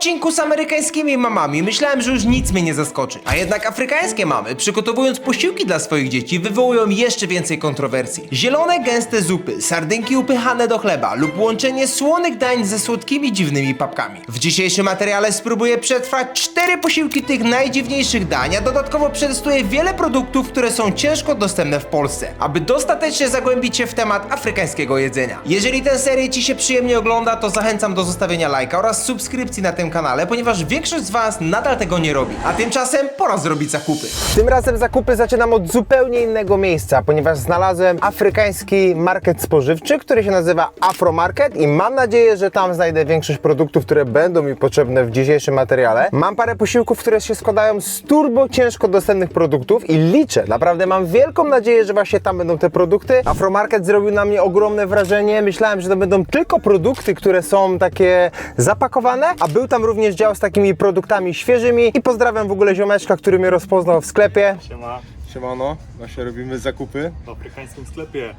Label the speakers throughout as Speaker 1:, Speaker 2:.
Speaker 1: odcinku z amerykańskimi mamami myślałem, że już nic mnie nie zaskoczy. A jednak afrykańskie mamy, przygotowując posiłki dla swoich dzieci, wywołują jeszcze więcej kontrowersji. Zielone, gęste zupy, sardynki upychane do chleba lub łączenie słonych dań ze słodkimi, dziwnymi papkami. W dzisiejszym materiale spróbuję przetrwać 4 posiłki tych najdziwniejszych dań, a dodatkowo przetestuję wiele produktów, które są ciężko dostępne w Polsce, aby dostatecznie zagłębić się w temat afrykańskiego jedzenia. Jeżeli tę serię Ci się przyjemnie ogląda, to zachęcam do zostawienia lajka oraz subskrypcji na tym kanale, ponieważ większość z Was nadal tego nie robi. A tymczasem pora zrobić zakupy. Tym razem zakupy zaczynam od zupełnie innego miejsca, ponieważ znalazłem afrykański market spożywczy, który się nazywa Afromarket i mam nadzieję, że tam znajdę większość produktów, które będą mi potrzebne w dzisiejszym materiale. Mam parę posiłków, które się składają z turbo ciężko dostępnych produktów i liczę, naprawdę mam wielką nadzieję, że właśnie tam będą te produkty. Afromarket zrobił na mnie ogromne wrażenie. Myślałem, że to będą tylko produkty, które są takie zapakowane, a był tam również dział z takimi produktami świeżymi i pozdrawiam w ogóle ziomeczka, który mnie rozpoznał w sklepie.
Speaker 2: Siema,
Speaker 3: Siemano, właśnie robimy zakupy.
Speaker 2: w afrykańskim sklepie.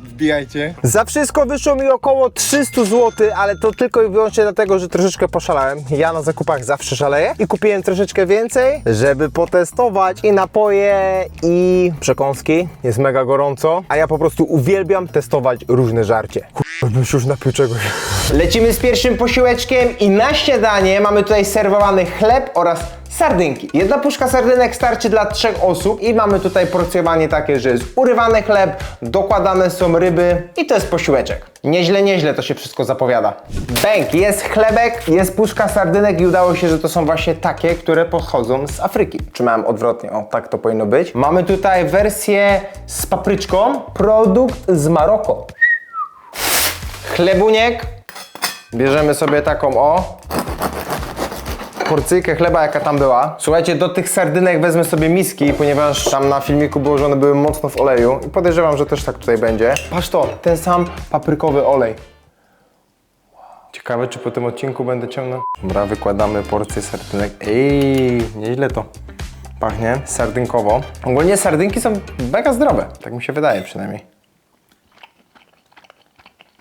Speaker 3: Wbijajcie.
Speaker 1: Za wszystko wyszło mi około 300 zł, ale to tylko i wyłącznie dlatego, że troszeczkę poszalałem. Ja na zakupach zawsze szaleję i kupiłem troszeczkę więcej, żeby potestować i napoje, i przekąski. Jest mega gorąco, a ja po prostu uwielbiam testować różne żarcie. Bym się już napił czegoś. Lecimy z pierwszym posiłeczkiem i na śniadanie mamy tutaj serwowany chleb oraz sardynki. Jedna puszka sardynek starczy dla 3 osób i mamy tutaj porcjowanie takie, że jest urywany chleb, dokładane są ryby i to jest posiłeczek. Nieźle to się wszystko zapowiada. Bęk, jest chlebek, jest puszka sardynek i udało się, że to są właśnie takie, które pochodzą z Afryki. Czy miałem odwrotnie? O, tak to powinno być. Mamy tutaj wersję z papryczką, produkt z Maroko. Chlebuniek, bierzemy sobie taką porcyjkę chleba, jaka tam była. Słuchajcie, do tych sardynek wezmę sobie miski, ponieważ tam na filmiku było, że one były mocno w oleju i podejrzewam, że też tak tutaj będzie. Patrz to, ten sam paprykowy olej. Ciekawe, czy po tym odcinku będę ciągnął. Dobra, wykładamy porcję sardynek. Ej, nieźle to pachnie, sardynkowo. Ogólnie sardynki są mega zdrowe, tak mi się wydaje przynajmniej.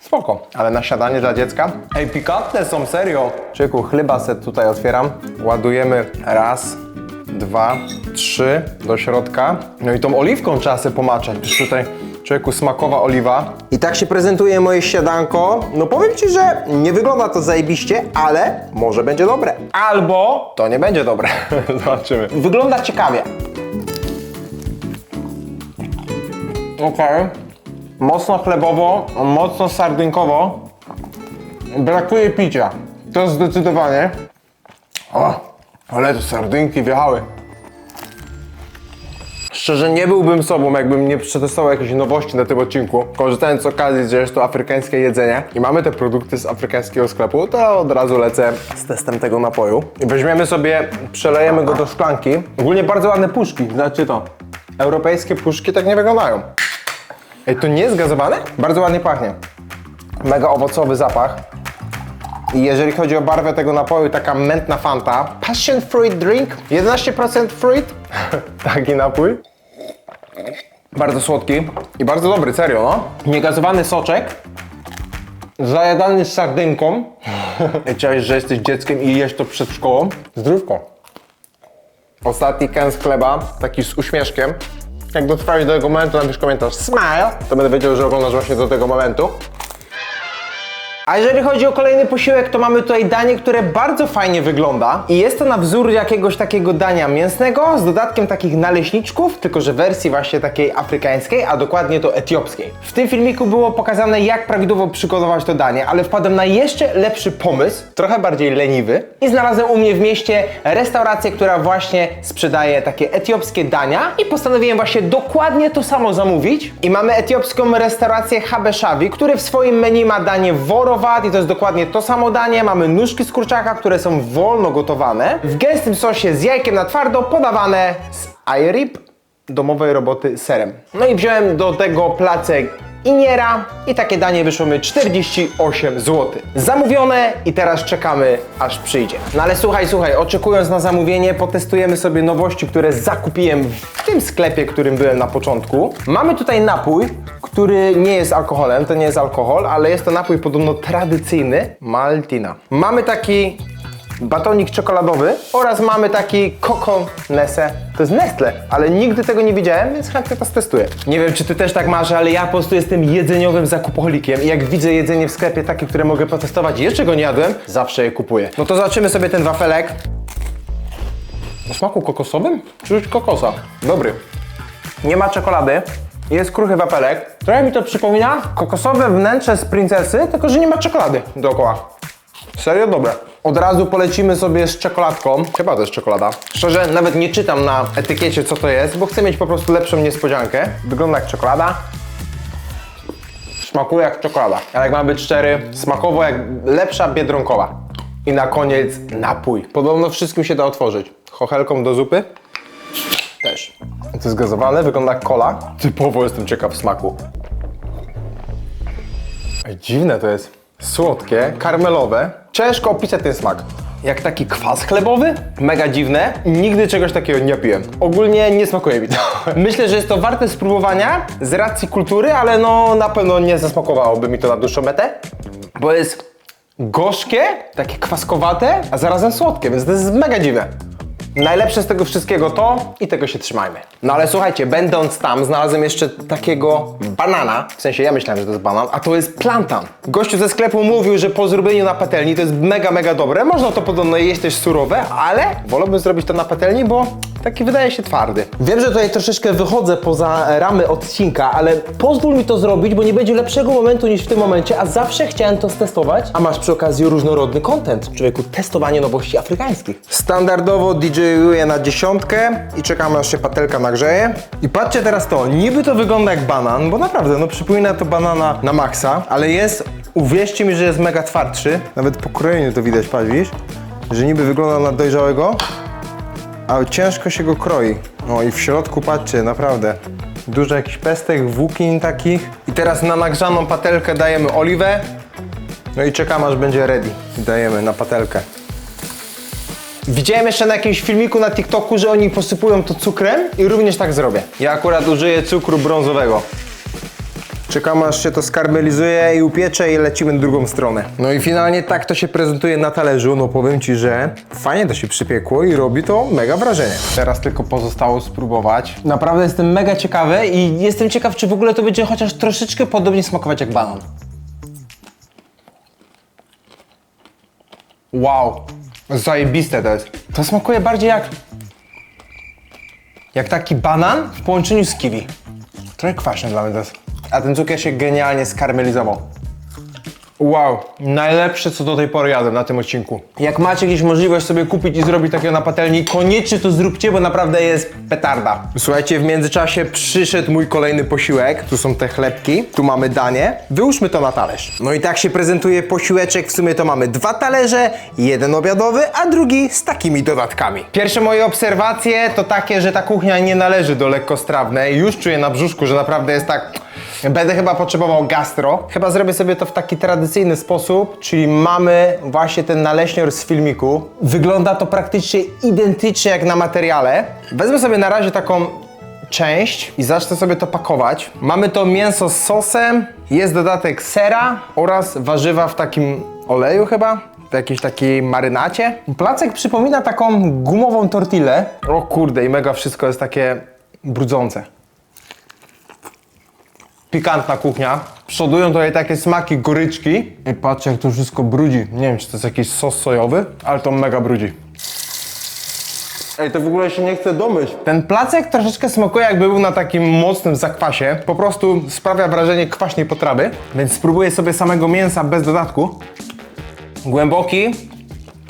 Speaker 1: Spoko, ale na śniadanie dla dziecka? Ej, pikantne są, serio! Człowieku, chleba set tutaj otwieram. Ładujemy raz, 2, 3 do środka. No i tą oliwką trzeba sobie pomaczać. Przecież tutaj, człowieku, smakowa oliwa. I tak się prezentuje moje śniadanko. No powiem Ci, że nie wygląda to zajebiście, ale może będzie dobre. Albo to nie będzie dobre. Zobaczymy. Wygląda ciekawie. Okej. Mocno chlebowo, mocno sardynkowo. Brakuje picia. To zdecydowanie. O, ale te sardynki wjechały. Szczerze, nie byłbym sobą, jakbym nie przetestował jakiejś nowości na tym odcinku. Korzystając z okazji, że jest to afrykańskie jedzenie i mamy te produkty z afrykańskiego sklepu, to od razu lecę z testem tego napoju. I weźmiemy sobie, przelejemy go do szklanki. Ogólnie bardzo ładne puszki, znaczy to. Europejskie puszki tak nie wyglądają. Ej, to nie jest gazowane? Bardzo ładnie pachnie. Mega owocowy zapach. I jeżeli chodzi o barwę tego napoju, taka mętna Fanta. Passion fruit drink, 11% fruit. Taki napój. Bardzo słodki i bardzo dobry, serio, no. Niegazowany soczek. Zajadany z sardynką. I cześć, że jesteś dzieckiem i jesz to przed szkołą. Zdrówko. Ostatni kęs chleba, taki z uśmieszkiem. Jak dotrwałeś do tego momentu, napisz komentarz SMILE, to będę wiedział, że oglądasz właśnie do tego momentu. A jeżeli chodzi o kolejny posiłek, to mamy tutaj danie, które bardzo fajnie wygląda i jest to na wzór jakiegoś takiego dania mięsnego z dodatkiem takich naleśniczków, tylko że w wersji właśnie takiej afrykańskiej, a dokładnie to etiopskiej. W tym filmiku było pokazane, jak prawidłowo przygotować to danie, ale wpadłem na jeszcze lepszy pomysł, trochę bardziej leniwy i znalazłem u mnie w mieście restaurację, która właśnie sprzedaje takie etiopskie dania i postanowiłem właśnie dokładnie to samo zamówić. I mamy etiopską restaurację Habeshabi, który w swoim menu ma danie woro i to jest dokładnie to samo danie. Mamy nóżki z kurczaka, które są wolno gotowane w gęstym sosie z jajkiem na twardo, podawane z iRib, domowej roboty serem. No i wziąłem do tego placek iniera i takie danie wyszło mi 48 zł. Zamówione i teraz czekamy, aż przyjdzie. No ale słuchaj, oczekując na zamówienie, potestujemy sobie nowości, które zakupiłem w tym sklepie, którym byłem na początku. Mamy tutaj napój, który nie jest alkoholem, to nie jest alkohol, ale jest to napój podobno tradycyjny, Maltina. Mamy taki batonik czekoladowy oraz mamy taki Coco Nesse. To jest Nestle, ale nigdy tego nie widziałem, więc chętnie to testuję. Nie wiem, czy ty też tak masz, ale ja po prostu jestem jedzeniowym zakupoholikiem i jak widzę jedzenie w sklepie takie, które mogę potestować i jeszcze go nie jadłem, zawsze je kupuję. No to zobaczymy sobie ten wafelek. O smaku kokosowym? Czuć kokosa. Dobry. Nie ma czekolady. Jest kruchy wafelek. Trochę mi to przypomina kokosowe wnętrze z Princessy, tylko że nie ma czekolady dookoła. Serio dobre. Od razu polecimy sobie z czekoladką. Chyba to jest czekolada. Szczerze, nawet nie czytam na etykiecie, co to jest, bo chcę mieć po prostu lepszą niespodziankę. Wygląda jak czekolada. Smakuje jak czekolada. Ale jak mam być szczery, smakowo jak lepsza biedronkowa. I na koniec napój. Podobno wszystkim się da otworzyć. Chochelką do zupy? Też. To jest gazowane, wygląda jak cola. Typowo jestem ciekaw smaku. Ej, dziwne to jest. Słodkie, karmelowe. Ciężko opisać ten smak. Jak taki kwas chlebowy? Mega dziwne. Nigdy czegoś takiego nie piłem. Ogólnie nie smakuje mi to. Myślę, że jest to warte spróbowania z racji kultury, ale no na pewno nie zasmakowałoby mi to na dłuższą metę. Bo jest gorzkie, takie kwaskowate, a zarazem słodkie, więc to jest mega dziwne. Najlepsze z tego wszystkiego to i tego się trzymajmy. No ale słuchajcie, będąc tam znalazłem jeszcze takiego banana, w sensie ja myślałem, że to jest banan, a to jest plantan. Gościu ze sklepu mówił, że po zrobieniu na patelni to jest mega dobre. Można to podobno jeść też surowe, ale wolałbym zrobić to na patelni, bo taki wydaje się twardy. Wiem, że tutaj troszeczkę wychodzę poza ramy odcinka, ale pozwól mi to zrobić, bo nie będzie lepszego momentu niż w tym momencie, a zawsze chciałem to stestować. A masz przy okazji różnorodny content, człowieku, testowanie nowości afrykańskich. Standardowo DJ-uję na 10 i czekamy, aż się patelka nagrzeje. I patrzcie teraz to, niby to wygląda jak banan, bo naprawdę, no przypomina to banana na maksa, ale jest, uwierzcie mi, że jest mega twardszy. Nawet po krojeniu to widać, patrz, widzisz? Że niby wygląda na dojrzałego, ale ciężko się go kroi. No i w środku, patrzcie, naprawdę. Dużo jakichś pestek, włóknin takich. I teraz na nagrzaną patelkę dajemy oliwę. No i czekamy, aż będzie ready. I dajemy na patelkę. Widziałem jeszcze na jakimś filmiku na TikToku, że oni posypują to cukrem i również tak zrobię. Ja akurat użyję cukru brązowego. Czekamy, aż się to skarmelizuje i upiecze i lecimy na drugą stronę. No i finalnie tak to się prezentuje na talerzu. No powiem Ci, że fajnie to się przypiekło i robi to mega wrażenie. Teraz tylko pozostało spróbować. Naprawdę jestem mega ciekawy i jestem ciekaw, czy w ogóle to będzie chociaż troszeczkę podobnie smakować jak banan. Wow, zajebiste to jest. To smakuje bardziej jak taki banan w połączeniu z kiwi. Trochę kwaśny dla mnie to jest. A ten cukier się genialnie skarmelizował. Wow, najlepsze co do tej pory jadłem na tym odcinku. Jak macie jakieś możliwość sobie kupić i zrobić takiego na patelni, koniecznie to zróbcie, bo naprawdę jest petarda. Słuchajcie, w międzyczasie przyszedł mój kolejny posiłek. Tu są te chlebki, tu mamy danie. Wyłóżmy to na talerz. No i tak się prezentuje posiłeczek. W sumie to mamy 2 talerze, jeden obiadowy, a drugi z takimi dodatkami. Pierwsze moje obserwacje to takie, że ta kuchnia nie należy do lekkostrawnej. Już czuję na brzuszku, że naprawdę jest tak... Będę chyba potrzebował gastro. Chyba zrobię sobie to w taki tradycyjny sposób, czyli mamy właśnie ten naleśnior z filmiku. Wygląda to praktycznie identycznie jak na materiale. Wezmę sobie na razie taką część i zacznę sobie to pakować. Mamy to mięso z sosem, jest dodatek sera oraz warzywa w takim oleju chyba, w jakiejś takiej marynacie. Placek przypomina taką gumową tortillę. O kurde, i mega wszystko jest takie brudzące. Pikantna kuchnia. Przodują tutaj takie smaki goryczki. I patrzcie, jak to wszystko brudzi. Nie wiem, czy to jest jakiś sos sojowy, ale to mega brudzi. Ej, to w ogóle się nie chce domyśl. Ten placek troszeczkę smakuje, jakby był na takim mocnym zakwasie. Po prostu sprawia wrażenie kwaśnej potrawy. Więc spróbuję sobie samego mięsa bez dodatku. Głęboki,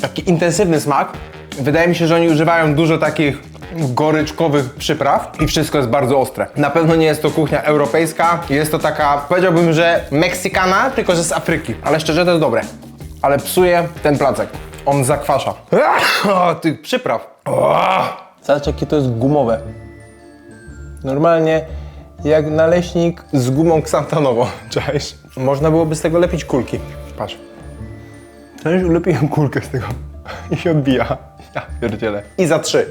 Speaker 1: taki intensywny smak. Wydaje mi się, że oni używają dużo takich goryczkowych przypraw i wszystko jest bardzo ostre. Na pewno nie jest to kuchnia europejska, jest to taka, powiedziałbym, że meksykana, tylko że z Afryki. Ale szczerze to jest dobre. Ale psuje ten placek. On zakwasza. Tych przypraw. Zobacz, jakie to jest gumowe. Normalnie jak naleśnik z gumą ksantanową. Cześć. Można byłoby z tego lepić kulki. Patrz. Ja już ulepiłem kulkę z tego. I się odbija. Ja pierdzielę. I za 3.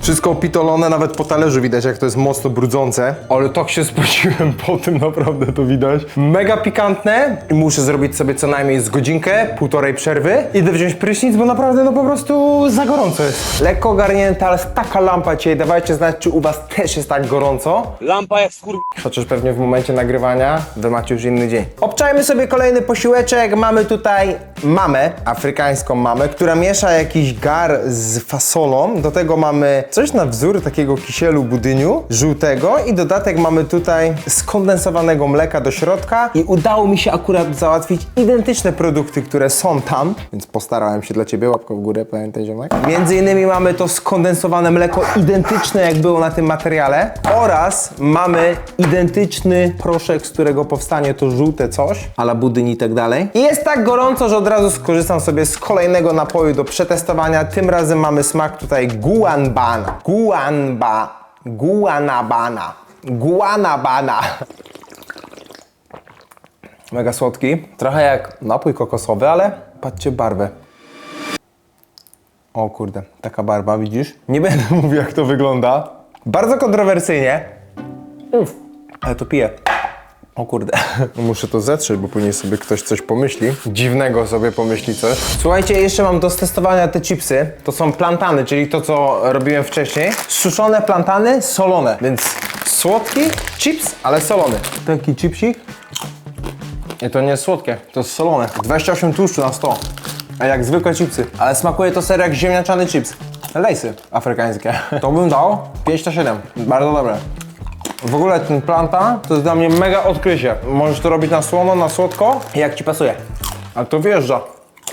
Speaker 1: Wszystko opitolone, nawet po talerzu widać, jak to jest mocno brudzące. Ale tak się spociłem po tym, naprawdę to widać. Mega pikantne i muszę zrobić sobie co najmniej z godzinkę, półtorej przerwy. Idę wziąć prysznic, bo naprawdę no po prostu za gorąco jest. Lekko ogarnięta, ale taka lampa dzisiaj. Dawajcie znać, czy u was też jest tak gorąco.
Speaker 2: Lampa jak skur...
Speaker 1: Chociaż pewnie w momencie nagrywania wy macie już inny dzień. Obczajmy sobie kolejny posiłeczek. Mamy tutaj mamę, afrykańską mamę, która miesza jakiś gar z fasolą. Do tego mamy coś na wzór takiego kisielu budyniu żółtego i dodatek mamy tutaj skondensowanego mleka do środka i udało mi się akurat załatwić identyczne produkty, które są tam, więc postarałem się dla ciebie, łapkę w górę, pamiętaj ziomek. Między innymi mamy to skondensowane mleko identyczne jak było na tym materiale oraz mamy identyczny proszek, z którego powstanie to żółte coś, a la budyń i tak dalej. I jest tak gorąco, że od razu skorzystam sobie z kolejnego napoju do przetestowania. Tym razem mamy smak tutaj guanabana. Guanabana. Mega słodki. Trochę jak napój kokosowy, ale patrzcie barwę. O kurde, taka barwa, widzisz? Nie będę mówił, jak to wygląda. Bardzo kontrowersyjnie. Ale to piję. O kurde. Muszę to zetrzeć, bo później sobie ktoś coś pomyśli. Dziwnego sobie pomyśli coś. Słuchajcie, jeszcze mam do testowania te chipsy. To są plantany, czyli to, co robiłem wcześniej. Suszone plantany, solone. Więc słodki chips, ale solony. Taki chipsik. I to nie jest słodkie, to jest solone. 28 tłuszczu na 100. A jak zwykłe chipsy. Ale smakuje to serio jak ziemniaczany chips. Lejsy afrykańskie. To bym dał 5 na 7. Bardzo dobre. W ogóle ten planta to jest dla mnie mega odkrycie. Możesz to robić na słono, na słodko, jak ci pasuje. Ale to wjeżdża.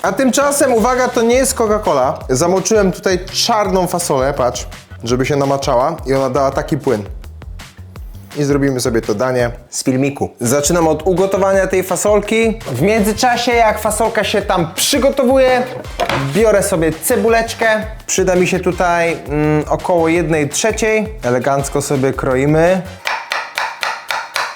Speaker 1: A tymczasem, uwaga, to nie jest Coca-Cola. Zamoczyłem tutaj czarną fasolę, patrz, żeby się namaczała i ona dała taki płyn. I zrobimy sobie to danie z filmiku. Zaczynam od ugotowania tej fasolki. W międzyczasie, jak fasolka się tam przygotowuje, biorę sobie cebuleczkę. Przyda mi się tutaj około 1/3. Elegancko sobie kroimy.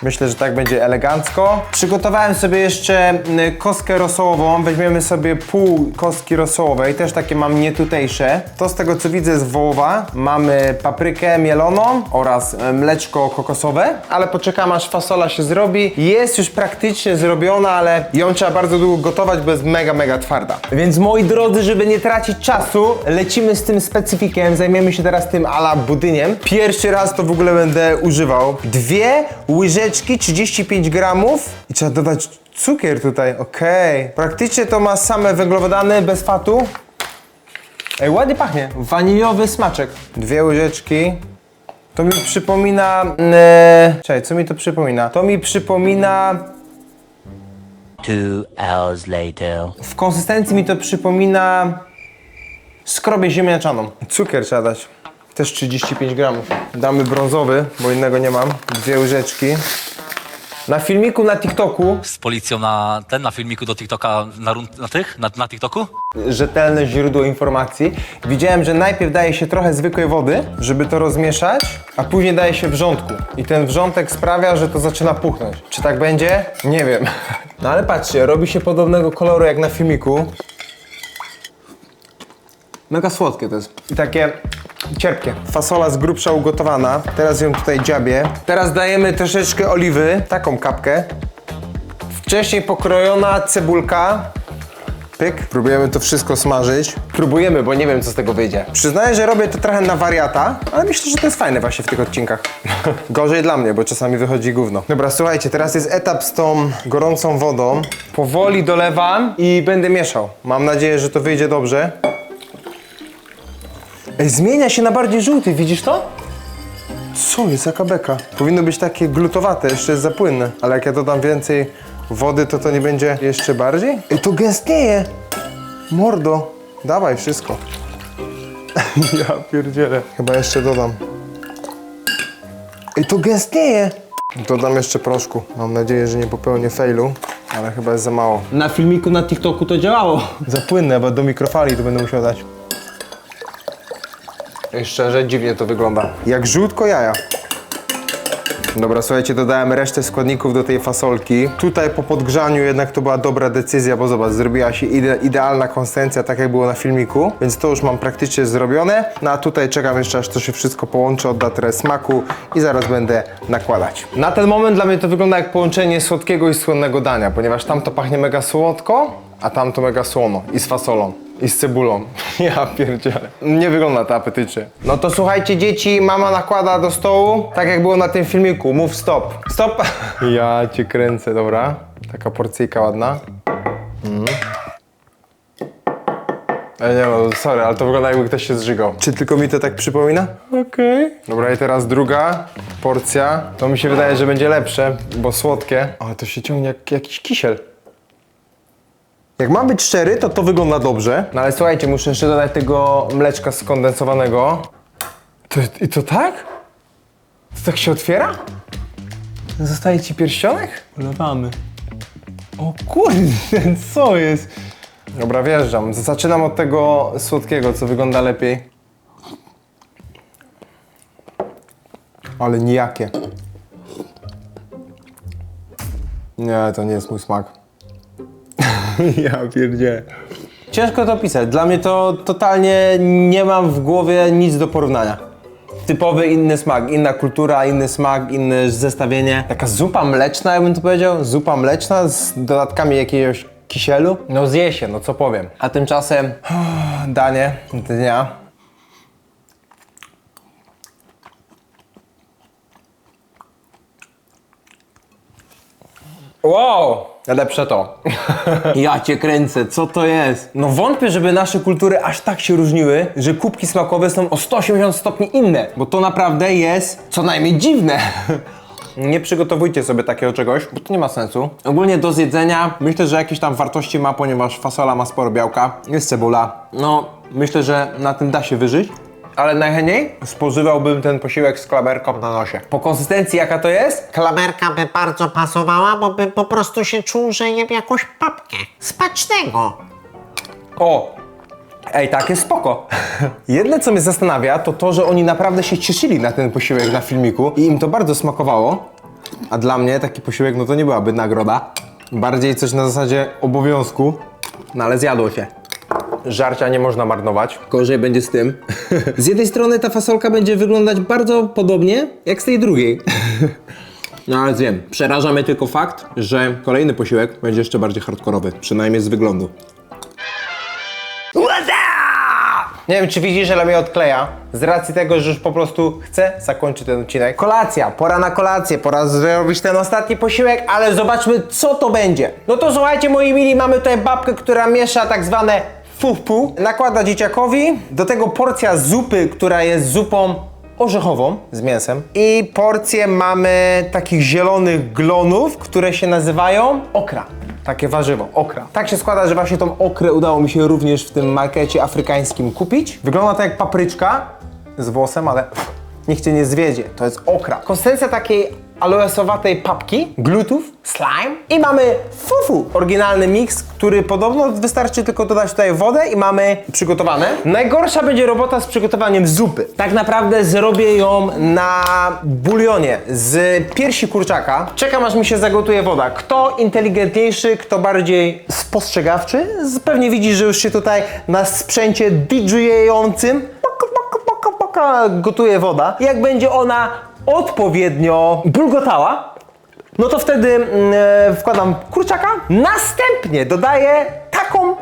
Speaker 1: Myślę, że tak będzie elegancko. Przygotowałem sobie jeszcze kostkę rosołową. Weźmiemy sobie pół kostki rosołowej, też takie mam nietutejsze. To z tego co widzę jest wołowa. Mamy paprykę mieloną oraz mleczko kokosowe, ale poczekam aż fasola się zrobi. Jest już praktycznie zrobiona, ale ją trzeba bardzo długo gotować, bo jest mega twarda. Więc moi drodzy, żeby nie tracić czasu, lecimy z tym specyfikiem. Zajmiemy się teraz tym a la budyniem. Pierwszy raz to w ogóle będę używał. 2 łyżeczki 35 gramów i trzeba dodać cukier tutaj, okej. Praktycznie to ma same węglowodany, bez fatu. Ej, ładnie pachnie. Waniliowy smaczek. 2 łyżeczki. To mi przypomina... Czekaj, co mi to przypomina? To mi przypomina...
Speaker 2: 2 hours later.
Speaker 1: W konsystencji mi to przypomina... skrobię ziemniaczaną. Cukier trzeba dać. Też 35 gramów. Damy brązowy, bo innego nie mam. 2 łyżeczki. Na filmiku na TikToku,
Speaker 4: Z policją na filmiku do TikToka, na TikToku?
Speaker 1: rzetelne źródło informacji, widziałem, że najpierw daje się trochę zwykłej wody, żeby to rozmieszać, a później daje się wrzątku. I ten wrzątek sprawia, że to zaczyna puchnąć. Czy tak będzie? Nie wiem. No ale patrzcie, robi się podobnego koloru jak na filmiku. Mega słodkie to jest. I takie cierpkie. Fasola z grubsza ugotowana. Teraz ją tutaj dziabię. Teraz dajemy troszeczkę oliwy, taką kapkę. Wcześniej pokrojona cebulka. Pyk. Próbujemy to wszystko smażyć. Próbujemy, bo nie wiem, co z tego wyjdzie. Przyznaję, że robię to trochę na wariata, ale myślę, że to jest fajne właśnie w tych odcinkach. Gorzej dla mnie, bo czasami wychodzi gówno. Dobra, słuchajcie, teraz jest etap z tą gorącą wodą. Powoli dolewam i będę mieszał. Mam nadzieję, że to wyjdzie dobrze. Ej, zmienia się na bardziej żółty, widzisz to? Co jest, jaka beka? Powinno być takie glutowate, jeszcze jest za płynne. Ale jak ja dodam więcej wody, to nie będzie jeszcze bardziej? Ej, to gęstnieje! Mordo, dawaj wszystko. Ja pierdzielę. Chyba jeszcze dodam. Ej, to gęstnieje! Dodam jeszcze proszku. Mam nadzieję, że nie popełnię failu, ale chyba jest za mało.
Speaker 5: Na filmiku na TikToku to działało.
Speaker 1: Za płynne, bo do mikrofali to będę musiał dać. Ej, szczerze, dziwnie to wygląda. Jak żółtko jaja. Dobra, słuchajcie, dodałem resztę składników do tej fasolki. Tutaj po podgrzaniu jednak to była dobra decyzja, bo zobacz, zrobiła się idealna konsystencja, tak jak było na filmiku, więc to już mam praktycznie zrobione. No a tutaj czekam jeszcze, aż to się wszystko połączy, odda trochę smaku i zaraz będę nakładać. Na ten moment dla mnie to wygląda jak połączenie słodkiego i słonnego dania, ponieważ tam to pachnie mega słodko, a tam to mega słono i z fasolą. I z cebulą. Ja pierdzielę. Nie wygląda to apetycznie. No to słuchajcie dzieci, mama nakłada do stołu, tak jak było na tym filmiku. Mów stop. Stop. Ja cię kręcę, dobra. Taka porcyjka ładna. Nie no, sorry, ale to wygląda jakby ktoś się zżygał. Czy tylko mi to tak przypomina? Okej. Dobra, i teraz druga porcja. To mi się wydaje, że będzie lepsze, bo słodkie. Ale to się ciągnie jak jakiś kisiel. Jak mam być szczery, to wygląda dobrze. No ale słuchajcie, muszę jeszcze dodać tego mleczka skondensowanego. I to tak? To tak się otwiera? Zostaje ci pierścionek?
Speaker 5: Wlewamy. O kurde, co jest?
Speaker 1: Dobra, wjeżdżam. Zaczynam od tego słodkiego, co wygląda lepiej. Ale nijakie. Nie, to nie jest mój smak. Ja pierdzielę. Ciężko to opisać. Dla mnie to totalnie nie mam w głowie nic do porównania. Typowy inny smak, inna kultura, inny smak, inne zestawienie. Taka zupa mleczna, jakbym to powiedział. Zupa mleczna z dodatkami jakiegoś kisielu. No zje się, no co powiem. A tymczasem danie dnia. Wow! Lepsze to.
Speaker 5: Ja cię kręcę, co to jest?
Speaker 1: No wątpię, żeby nasze kultury aż tak się różniły, że kubki smakowe są o 180 stopni inne. Bo to naprawdę jest co najmniej dziwne. Nie przygotowujcie sobie takiego czegoś, bo to nie ma sensu. Ogólnie do zjedzenia myślę, że jakieś tam wartości ma, ponieważ fasola ma sporo białka, jest cebula. No, myślę, że na tym da się wyżyć. Ale najchętniej spożywałbym ten posiłek z klamerką na nosie. Po konsystencji jaka to jest?
Speaker 6: Klamerka by bardzo pasowała, bo bym po prostu się czuł, że jem jakąś papkę. Smacznego!
Speaker 1: O! Ej, takie spoko. Jedne, co mnie zastanawia, to to, że oni naprawdę się cieszyli na ten posiłek na filmiku i im to bardzo smakowało. A dla mnie taki posiłek, no to nie byłaby nagroda. Bardziej coś na zasadzie obowiązku. No ale zjadło się. Żarcia nie można marnować.
Speaker 5: Gorzej będzie z tym. Z jednej strony ta fasolka będzie wyglądać bardzo podobnie jak z tej drugiej.
Speaker 1: No ale wiem, przeraża mnie tylko fakt, że kolejny posiłek będzie jeszcze bardziej hardkorowy. Przynajmniej z wyglądu. Nie wiem, czy widzisz, ale mnie odkleja. Z racji tego, że już po prostu chcę zakończyć ten odcinek. Kolacja, pora na kolację, pora zrobić ten ostatni posiłek, ale zobaczmy, co to będzie. No to słuchajcie, moi mili, mamy tutaj babkę, która miesza tak zwane fufu. Nakłada dzieciakowi, do tego porcja zupy, która jest zupą orzechową z mięsem. I porcję mamy takich zielonych glonów, które się nazywają okra. Takie warzywo, okra. Tak się składa, że właśnie tą okrę udało mi się również w tym markecie afrykańskim kupić. Wygląda to jak papryczka z włosem, ale niech cię nie zwiedzie. To jest okra. Konsystencja takiej aloesowatej papki, glutów, slime i mamy fufu. Oryginalny miks, który podobno wystarczy tylko dodać tutaj wodę i mamy przygotowane. Najgorsza będzie robota z przygotowaniem zupy. Tak naprawdę zrobię ją na bulionie z piersi kurczaka. Czekam, aż mi się zagotuje woda. Kto inteligentniejszy, kto bardziej spostrzegawczy, pewnie widzi, że już się tutaj na sprzęcie DJ-ącym gotuje woda. Jak będzie ona odpowiednio bulgotała, no to wtedy wkładam kurczaka, następnie dodaję taką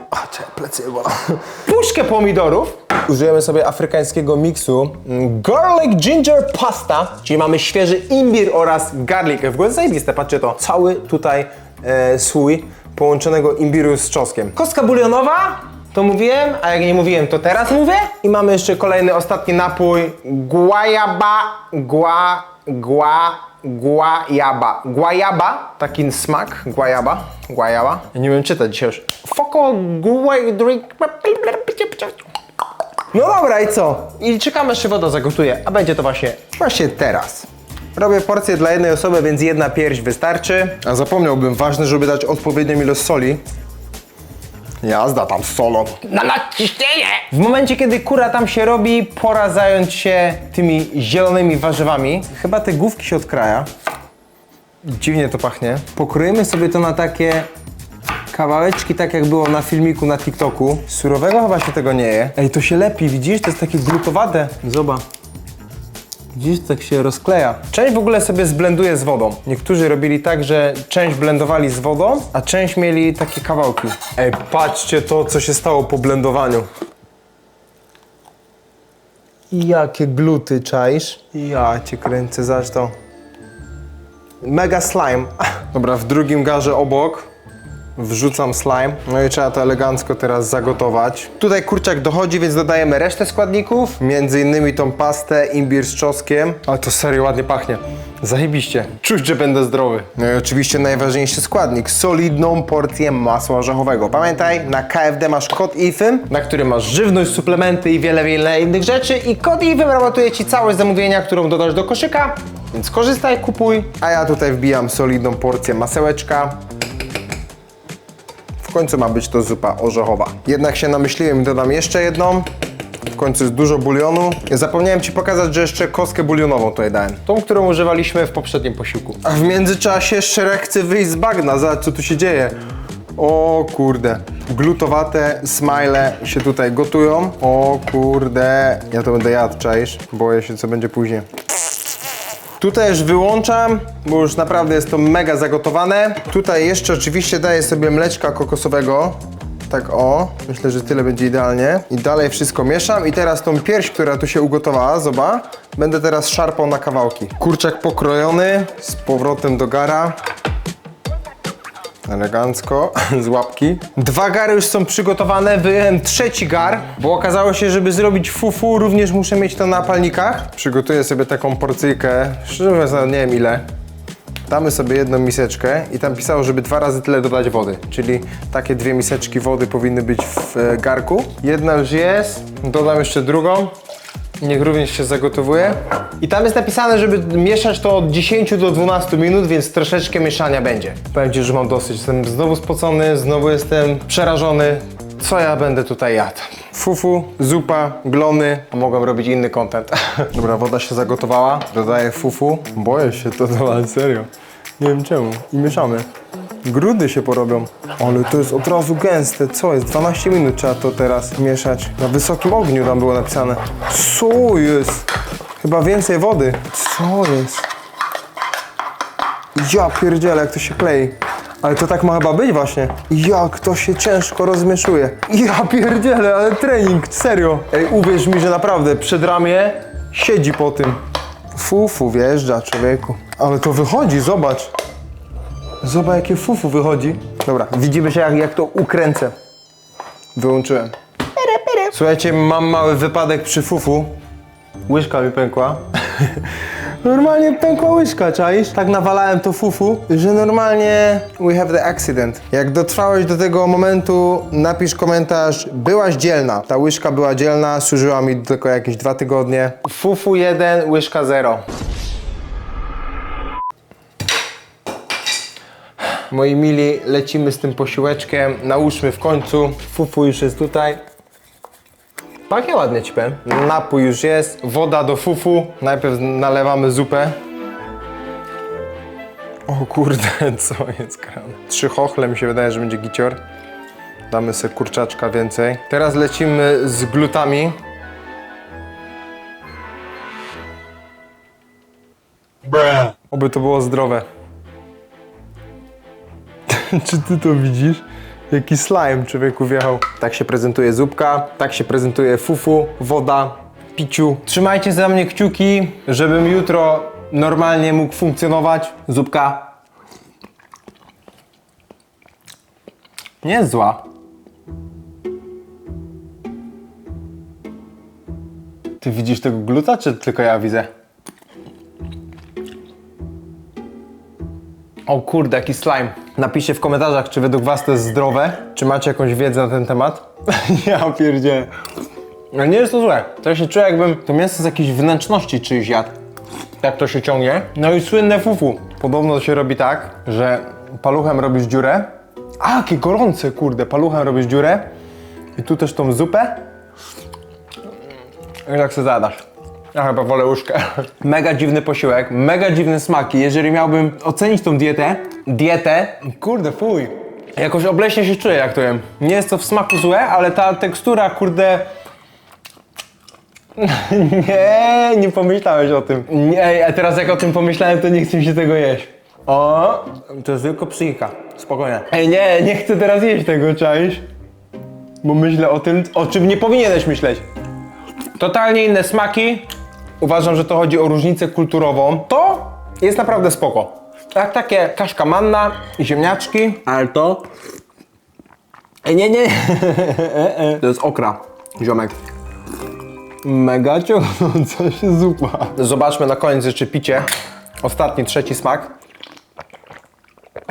Speaker 1: puszkę pomidorów. Użyjemy sobie afrykańskiego miksu garlic ginger pasta, czyli mamy świeży imbir oraz garlic. W ogóle zajebiste, patrzcie to, cały tutaj słój połączonego imbiru z czosnkiem. Kostka bulionowa, to mówiłem, a jak nie mówiłem, to teraz mówię. I mamy jeszcze kolejny, ostatni napój. Guayaba, taki smak. Guayaba. Ja nie wiem czytać dzisiaj już. Foko, drink. No dobra, i co? I czekamy, aż się woda zagotuje, a będzie to właśnie teraz. Robię porcję dla jednej osoby, więc jedna pierś wystarczy. A zapomniałbym, ważne, żeby dać odpowiednią ilość soli. Jazda tam z solą.
Speaker 6: Na nadciśnienie!
Speaker 5: W momencie, kiedy kura tam się robi, pora zająć się tymi zielonymi warzywami. Chyba te główki się odkraja. Dziwnie to pachnie. Pokroimy sobie to na takie kawałeczki, tak jak było na filmiku na TikToku. Surowego chyba się tego nie je. Ej, to się lepi, widzisz? To jest takie glutowate. Zobacz. Widzisz, tak się rozkleja. Część w ogóle sobie zblenduję z wodą. Niektórzy robili tak, że część blendowali z wodą, a część mieli takie kawałki. Ej, patrzcie to, co się stało po blendowaniu. Jakie gluty, czaisz? Ja cię kręcę, zaś to. Mega slime. Dobra, w drugim garze obok wrzucam slime. No i trzeba to elegancko teraz zagotować. Tutaj kurczak dochodzi, więc dodajemy resztę składników. Między innymi tą pastę, imbir z czosnkiem. Ale to serio ładnie pachnie. Zajebiście. Czuć, że będę zdrowy. No i oczywiście najważniejszy składnik. Solidną porcję masła orzechowego. Pamiętaj, na KFD masz kod IFYM, na którym masz żywność, suplementy i wiele innych rzeczy. I kod IFYM rabatuje Ci całość zamówienia, którą dodasz do koszyka. Więc korzystaj, kupuj. A ja tutaj wbijam solidną porcję masełeczka. W końcu ma być to zupa orzechowa. Jednak się namyśliłem i dodam jeszcze jedną. W końcu jest dużo bulionu. Zapomniałem Ci pokazać, że jeszcze kostkę bulionową tutaj dałem. Tą, którą używaliśmy w poprzednim posiłku. A w międzyczasie Szereg chce wyjść z bagna. Zobacz, co tu się dzieje. O kurde. Glutowate smile się tutaj gotują. O kurde. Ja to będę jadł, czaisz? Boję się, co będzie później. Tutaj już wyłączam, bo już naprawdę jest to mega zagotowane. Tutaj jeszcze oczywiście daję sobie mleczka kokosowego. Tak o, myślę, że tyle będzie idealnie. I dalej wszystko mieszam i teraz tą pierś, która tu się ugotowała, zobacz, będę teraz szarpał na kawałki. Kurczak pokrojony, z powrotem do gara. Elegancko, z łapki. 2 gary już są przygotowane, wyjąłem 3. gar, bo okazało się, żeby zrobić fufu, również muszę mieć to na palnikach. Przygotuję sobie taką porcyjkę, szczerze mówiąc, nie wiem ile. Damy sobie jedną miseczkę i tam pisało, żeby 2 razy tyle dodać wody, czyli takie 2 miseczki wody powinny być w garku. Jedna już jest, dodam jeszcze drugą. Niech również się zagotowuje. I tam jest napisane, żeby mieszać to od 10 do 12 minut, więc troszeczkę mieszania będzie. Powiem Ci, że mam dosyć. Jestem znowu spocony, znowu jestem przerażony. Co ja będę tutaj jadł? Fufu, zupa, glony, a mogłem robić inny content. Dobra, woda się zagotowała. Dodaję fufu. Boję się to dodać, serio. Nie wiem czemu. I mieszamy. Grudy się porobią. Ale to jest od razu gęste. Co jest? 12 minut trzeba to teraz mieszać. Na wysokim ogniu tam było napisane. Co jest? Chyba więcej wody. Co jest? Ja pierdzielę, jak to się klei. Ale to tak ma chyba być właśnie. Jak to się ciężko rozmieszuje. Ja pierdzielę, ale trening, serio. Ej, uwierz mi, że naprawdę przedramię siedzi po tym. Fufu wjeżdża, człowieku. Ale to wychodzi, zobacz. Zobacz, jakie fufu wychodzi. Dobra, widzimy się, jak to ukręcę. Wyłączyłem. Słuchajcie, mam mały wypadek przy fufu. Łyżka mi pękła. Normalnie pękła łyżka, czaisz? Tak nawalałem to fufu, że normalnie we have the accident. Jak dotrwałeś do tego momentu, napisz komentarz, byłaś dzielna. Ta łyżka była dzielna, służyła mi tylko jakieś 2 tygodnie. Fufu 1, łyżka 0. Moi mili, lecimy z tym posiłeczkiem. Nałóżmy w końcu. Fufu już jest tutaj. Pachnie ładnie, ci powiem. Napój już jest. Woda do fufu. Najpierw nalewamy zupę. O kurde, co jest grane. 3 chochle, mi się wydaje, że będzie gicior. Damy sobie kurczaczka więcej. Teraz lecimy z glutami. Oby to było zdrowe. Czy ty to widzisz? Jaki slime człowieku wjechał. Tak się prezentuje zupka, tak się prezentuje fufu, woda, piciu. Trzymajcie za mnie kciuki, żebym jutro normalnie mógł funkcjonować. Zupka nie jest zła. Ty widzisz tego gluta, czy tylko ja widzę? O kurde, jaki slime. Napiszcie w komentarzach, czy według was to jest zdrowe, czy macie jakąś wiedzę na ten temat. Ja pierdzielę. Ale nie jest to złe. To się czuję, jakbym to mięso z jakiejś wnętrzności czyjś jadł. Jak to się ciągnie. No i słynne fufu. Podobno to się robi tak, że paluchem robisz dziurę
Speaker 1: A, jakie gorące, kurde. Paluchem robisz dziurę. I tu też tą zupę. I tak sobie zadasz. Ja chyba wolę łyżkę. Mega dziwny posiłek, mega dziwne smaki. Jeżeli miałbym ocenić tą dietę, kurde fuj. Jakoś obleśnie się czuję jak to jem. Nie jest to w smaku złe, ale ta tekstura, kurde... nie pomyślałeś o tym. Nie, a teraz jak o tym pomyślałem, to nie chcę mi się tego jeść. O, to jest tylko psychika. Spokojnie. Ej, nie chcę teraz jeść tego, czaisz? Bo myślę o tym, o czym nie powinieneś myśleć. Totalnie inne smaki. Uważam, że to chodzi o różnicę kulturową. To jest naprawdę spoko. Tak, takie kaszka manna i ziemniaczki. Ale to... Ej, nie. To jest okra, ziomek. Mega ciągnąca się zupa. Zobaczmy na koniec jeszcze picie. Ostatni, trzeci smak.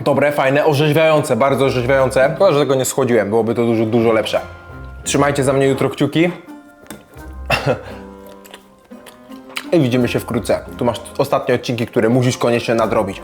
Speaker 1: Dobre, fajne, orzeźwiające, bardzo orzeźwiające. Tylko, że tego nie schłodziłem, byłoby to dużo lepsze. Trzymajcie za mnie jutro kciuki. I widzimy się wkrótce. Tu masz ostatnie odcinki, które musisz koniecznie nadrobić.